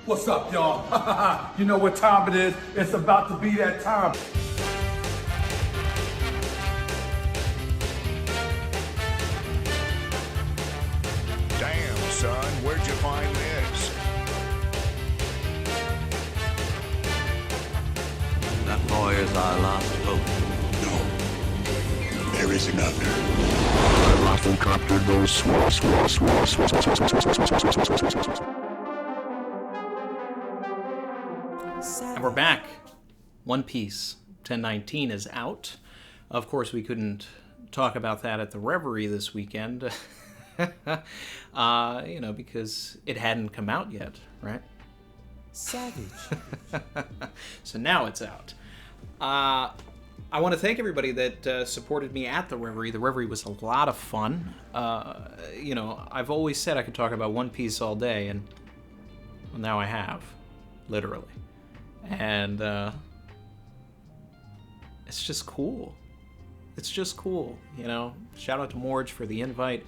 What's up, y'all? You know what time it is. It's about to be that time. Damn, son, where'd you find this? That boy is our last hope. No, there is another. Our lawful captain knows And we're back. One Piece 1019 is out. Of course, we couldn't talk about that at the Reverie this weekend. Because it hadn't come out yet, right? Savage. So now it's out. I want to thank everybody that supported me at the Reverie. The Reverie was a lot of fun. I've always said I could talk about One Piece all day, and well, now I have, literally. And it's just cool. It's just cool, you know. Shout out to Morge for the invite.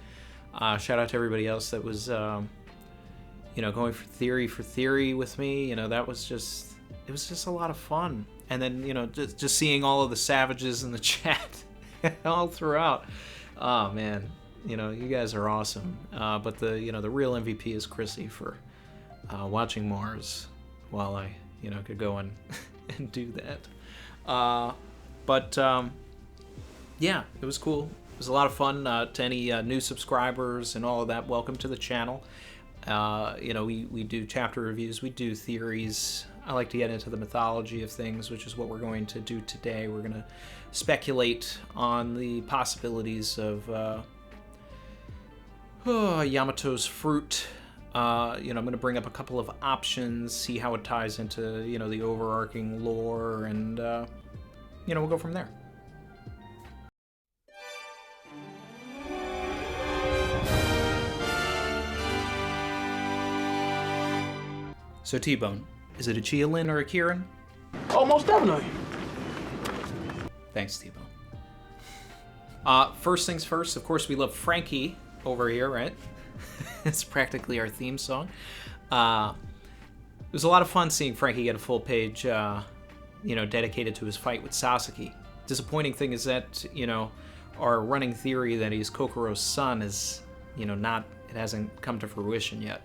Shout out to everybody else that was, going for theory with me. It was just a lot of fun. And then, just seeing all of the savages in the chat all throughout. Oh, man. You guys are awesome. But the real MVP is Chrissy for watching Mars while I, could go and do that. Yeah, it was cool. It was a lot of fun. To any new subscribers and all of that, welcome to the channel. We do chapter reviews, we do theories. I like to get into the mythology of things, which is what we're going to do today. We're going to speculate on the possibilities of Yamato's fruit. I'm going to bring up a couple of options, see how it ties into, the overarching lore, and, we'll go from there. So, T-Bone, is it a Qilin or a Qirin? Oh, most definitely. Thanks, T-Bone. First things first, of course, we love Frankie over here, right? It's practically our theme song. It was a lot of fun seeing Frankie get a full page, dedicated to his fight with Sasaki. Disappointing thing is that, our running theory that he's Kokoro's son is, it hasn't come to fruition yet.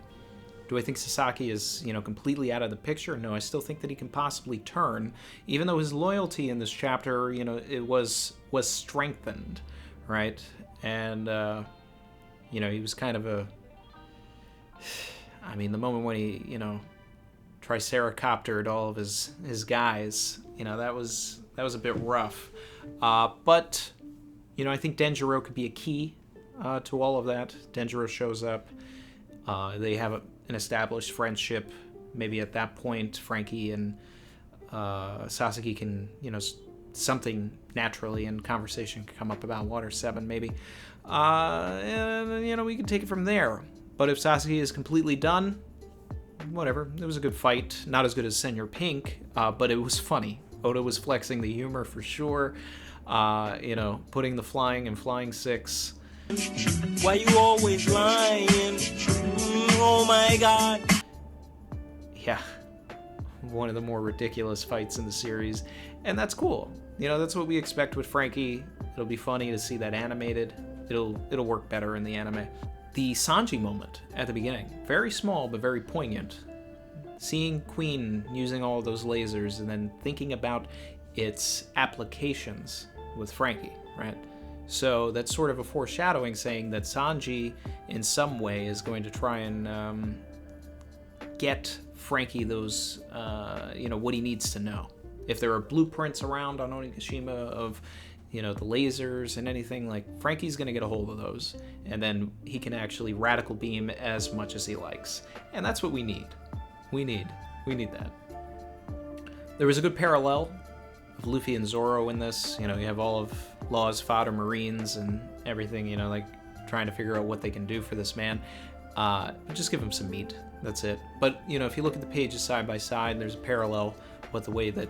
Do I think Sasaki is, completely out of the picture? No, I still think that he can possibly turn, even though his loyalty in this chapter, it was strengthened, right? And, he was kind of the moment when he, triceracoptered all of his guys, that was a bit rough. But, I think Denjiro could be a key to all of that. Denjiro shows up. They have an established friendship. Maybe at that point, Frankie and Sasaki can, something naturally in conversation can come up about Water 7, maybe. And, we can take it from there. But if Sasaki is completely done, whatever. It was a good fight. Not as good as Senor Pink, but it was funny. Oda was flexing the humor for sure. Putting the flying in Flying 6. Why you always lying? Oh my god. Yeah. One of the more ridiculous fights in the series. And that's cool. That's what we expect with Frankie. It'll be funny to see that animated. It'll work better in the anime. The Sanji moment at the beginning. Very small, but very poignant. Seeing Queen using all of those lasers and then thinking about its applications with Frankie, right? So that's sort of a foreshadowing saying that Sanji, in some way, is going to try and get Frankie those, what he needs to know. If there are blueprints around on Onigashima of, the lasers and anything, like, Frankie's going to get a hold of those. And then he can actually radical beam as much as he likes. And that's what we need. We need that. There was a good parallel of Luffy and Zoro in this. You have all of Law's fodder Marines and everything, trying to figure out what they can do for this man. Just give him some meat. That's it. But, if you look at the pages side by side, there's a parallel with the way that,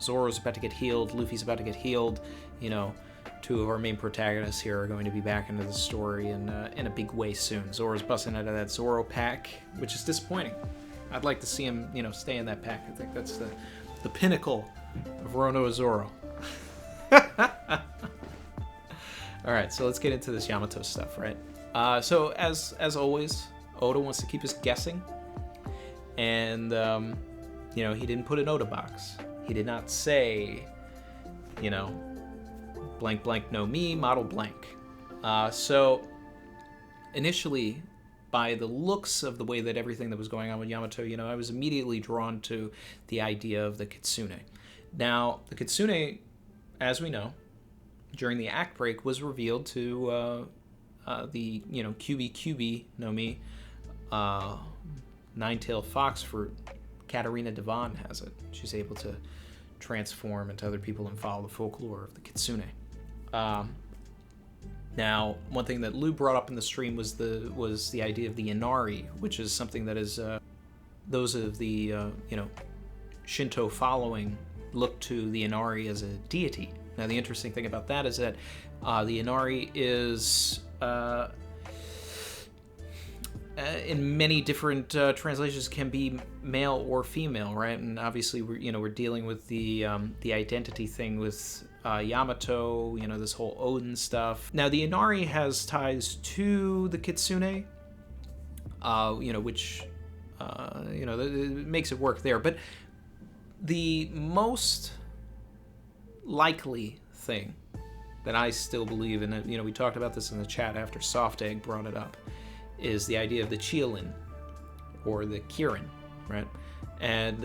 Zoro's about to get healed, Luffy's about to get healed. Two of our main protagonists here are going to be back into the story in a big way soon. Zoro's busting out of that Zoropack, which is disappointing. I'd like to see him, stay in that pack. I think that's the pinnacle of Rono Zoro. All right, so let's get into this Yamato stuff, right? So as always, Oda wants to keep us guessing, and he didn't put an Oda box. He did not say, blank blank no me model blank. So initially, by the looks of the way that everything that was going on with Yamato, I was immediately drawn to the idea of the Kitsune. Now, the Kitsune, as we know, during the act break was revealed to the QB no Mi, nine-tailed fox for Katarina Devon has it. She's able to transform into other people and follow the folklore of the Kitsune. Now, one thing that Lou brought up in the stream was the idea of the Inari, which is something that is those of the Shinto following look to the Inari as a deity. Now, the interesting thing about that is that the Inari is in many different translations can be male or female, right? And obviously, we're dealing with the identity thing with Yamato, this whole Odin stuff. Now, the Inari has ties to the Kitsune, which it makes it work there. But the most likely thing that I still believe in, we talked about this in the chat after Soft Egg brought it up, is the idea of the Qilin, or the Kirin, right? And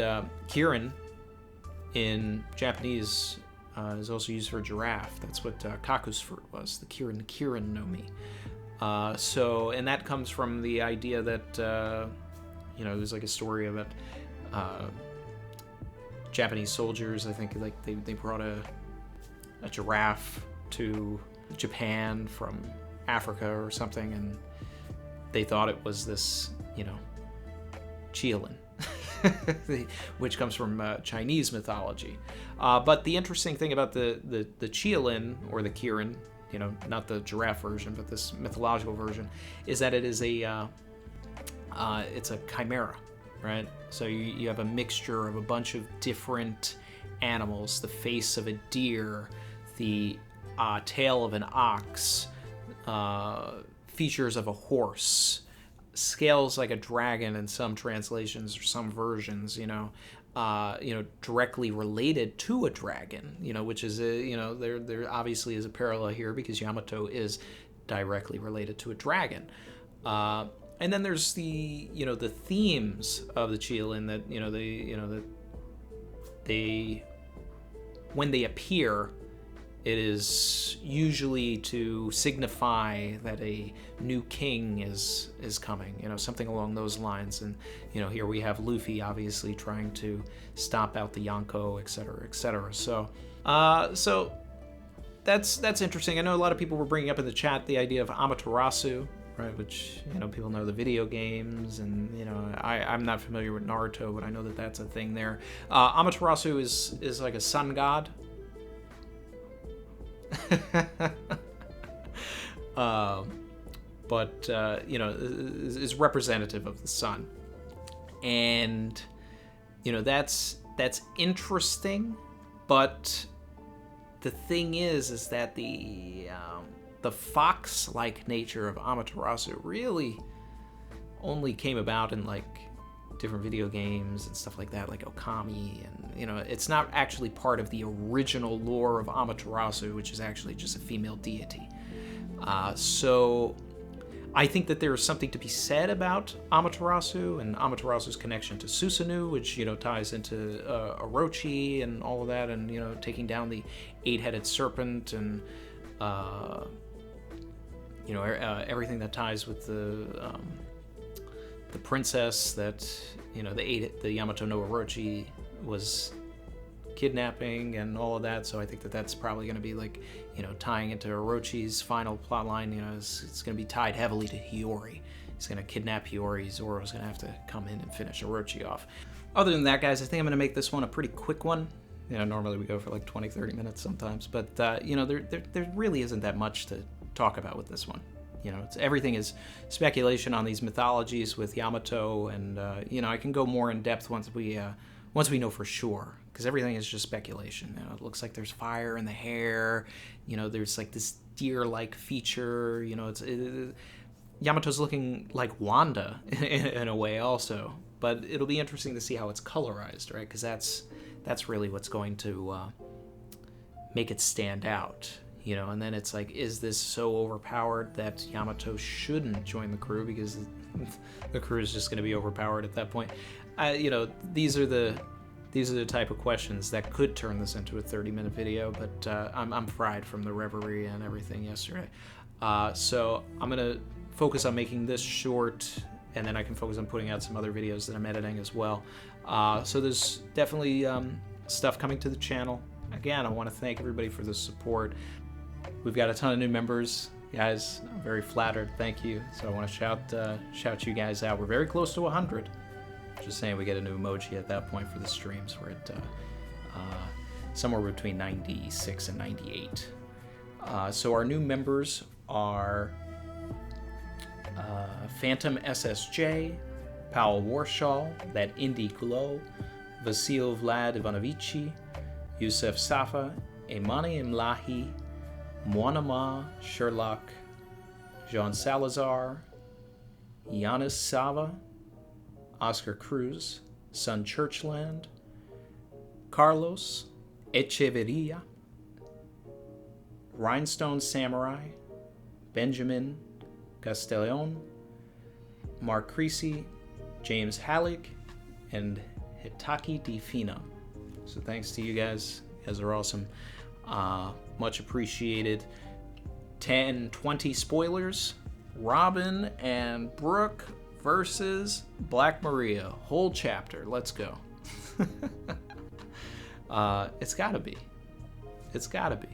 Qirin in Japanese is also used for giraffe. That's what Kaku's fruit was, the Kirin no Mi. And that comes from the idea that, there's like a story about Japanese soldiers, I think, like they brought a giraffe to Japan from Africa or something, and they thought it was this, Qilin, which comes from Chinese mythology. But the interesting thing about the Qilin, or the Qirin, not the giraffe version, but this mythological version, is that it is it's a chimera, right? So you have a mixture of a bunch of different animals: the face of a deer, the tail of an ox, features of a horse, scales like a dragon in some translations or some versions, directly related to a dragon, which is there obviously is a parallel here because Yamato is directly related to a dragon. And then there's the themes of the Qilin that they when they appear, it is usually to signify that a new king is coming, something along those lines. And here we have Luffy obviously trying to stomp out the Yonko, etc., etc. So that's interesting. I know a lot of people were bringing up in the chat the idea of Amaterasu, right? Which people know the video games, and I'm not familiar with Naruto, but I know that that's a thing there. Amaterasu is like a sun god. But is representative of the sun, and that's interesting. But the thing is that the fox-like nature of Amaterasu really only came about in like different video games and stuff like that, like Okami, and it's not actually part of the original lore of Amaterasu, which is actually just a female deity. So I think that there is something to be said about Amaterasu and Amaterasu's connection to Susanoo, which ties into Orochi and all of that, and taking down the 8-headed serpent, and everything that ties with the princess that the Yamato no Orochi was kidnapping and all of that. So I think that that's probably going to be like tying into Orochi's final plot line. It's going to be tied heavily to Hiyori. He's going to kidnap Hiyori. Zoro's going to have to come in and finish Orochi off. Other than that, guys, I think I'm going to make this one a pretty quick one. Normally we go for like 20-30 minutes sometimes, but there really isn't that much to talk about with this one. You know, everything is speculation on these mythologies with Yamato, and you know, I can go more in depth once we know for sure, because everything is just speculation. You know, it looks like there's fire in the hair. You know, there's like this deer-like feature. You know, Yamato's looking like Wanda in a way also, but it'll be interesting to see how it's colorized, right? Because that's really what's going to make it stand out. You know, and then it's like, is this so overpowered that Yamato shouldn't join the crew because the crew is just going to be overpowered at that point? You know, these are the type of questions that could turn this into a 30-minute video, but I'm fried from the Reverie and everything yesterday. So I'm going to focus on making this short, and then I can focus on putting out some other videos that I'm editing as well. So there's definitely stuff coming to the channel. Again, I want to thank everybody for the support. We've got a ton of new members, guys. I'm very flattered. Thank you. So I want to shout you guys out. We're very close to 100. Just saying, we get a new emoji at that point for the streams. We're at somewhere between 96 and 98. So our new members are Phantom SSJ, Powell Warshall, That Indie Glow, Vasil Vlad Ivanovici, Yusef Safa, Imani Imlahi, Moanama Sherlock, Jean Salazar, Giannis Sava, Oscar Cruz, Sun Churchland, Carlos Echeverria, Rhinestone Samurai, Benjamin Castellon, Mark Creasy, James Halleck, and Hitaki Di Fina. So thanks to you guys. You guys are awesome. Much appreciated. 10-20 spoilers. Robin and Brooke versus Black Maria. Whole chapter. Let's go. It's gotta be. It's gotta be.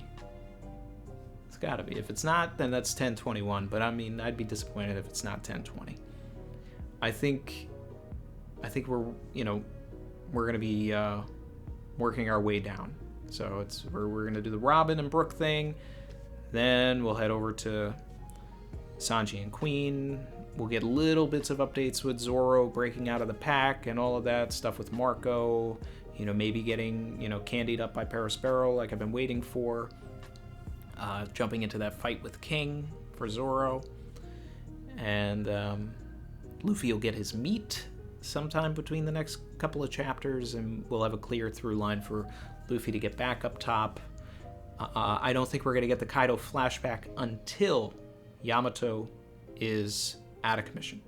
It's gotta be. If it's not, then that's 10-21. But I mean, I'd be disappointed if it's not 10-20. I think we're, you know, we're gonna be working our way down. So we're gonna do the Robin and Brooke thing, then we'll head over to Sanji and Queen. We'll get little bits of updates with Zoro breaking out of the pack and all of that stuff with Marco. You know, maybe getting, you know, candied up by Perispero like I've been waiting for. Jumping into that fight with King for Zoro, and Luffy will get his meat sometime between the next couple of chapters, and we'll have a clear through line for Luffy to get back up top. I don't think we're going to get the Kaido flashback until Yamato is out of commission.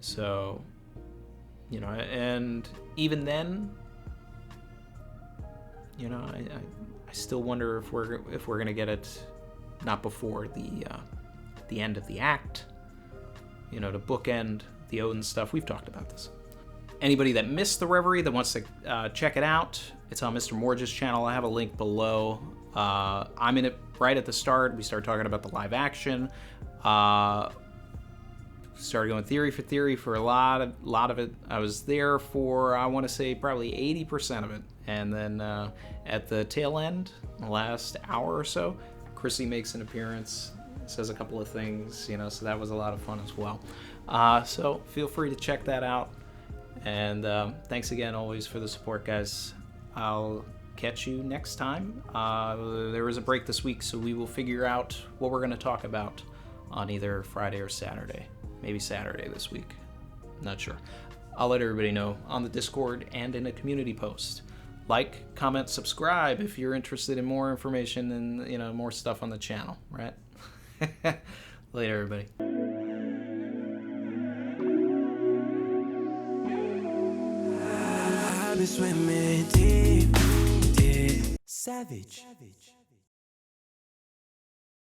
So, you know, and even then, you know, I still wonder if we're going to get it not before the end of the act, you know, to bookend the Odin stuff. We've talked about this. Anybody that missed the Reverie that wants to check it out, it's on Mr. Morge's channel. I have a link below. I'm in it right at the start. We started talking about the live action. Started going theory for theory for a lot of it. I was there for, I want to say, probably 80% of it. And then at the tail end, the last hour or so, Chrissy makes an appearance, says a couple of things, you know, so that was a lot of fun as well. So feel free to check that out. And thanks again always for the support, guys. I'll catch you next time. There is a break this week, so we will figure out what we're going to talk about on either Friday or Saturday. Maybe Saturday this week. Not sure. I'll let everybody know on the Discord and in a community post. Like, comment, subscribe if you're interested in more information and, you know, more stuff on the channel, right? Later, everybody. I've been swimming deep, deep. Savage.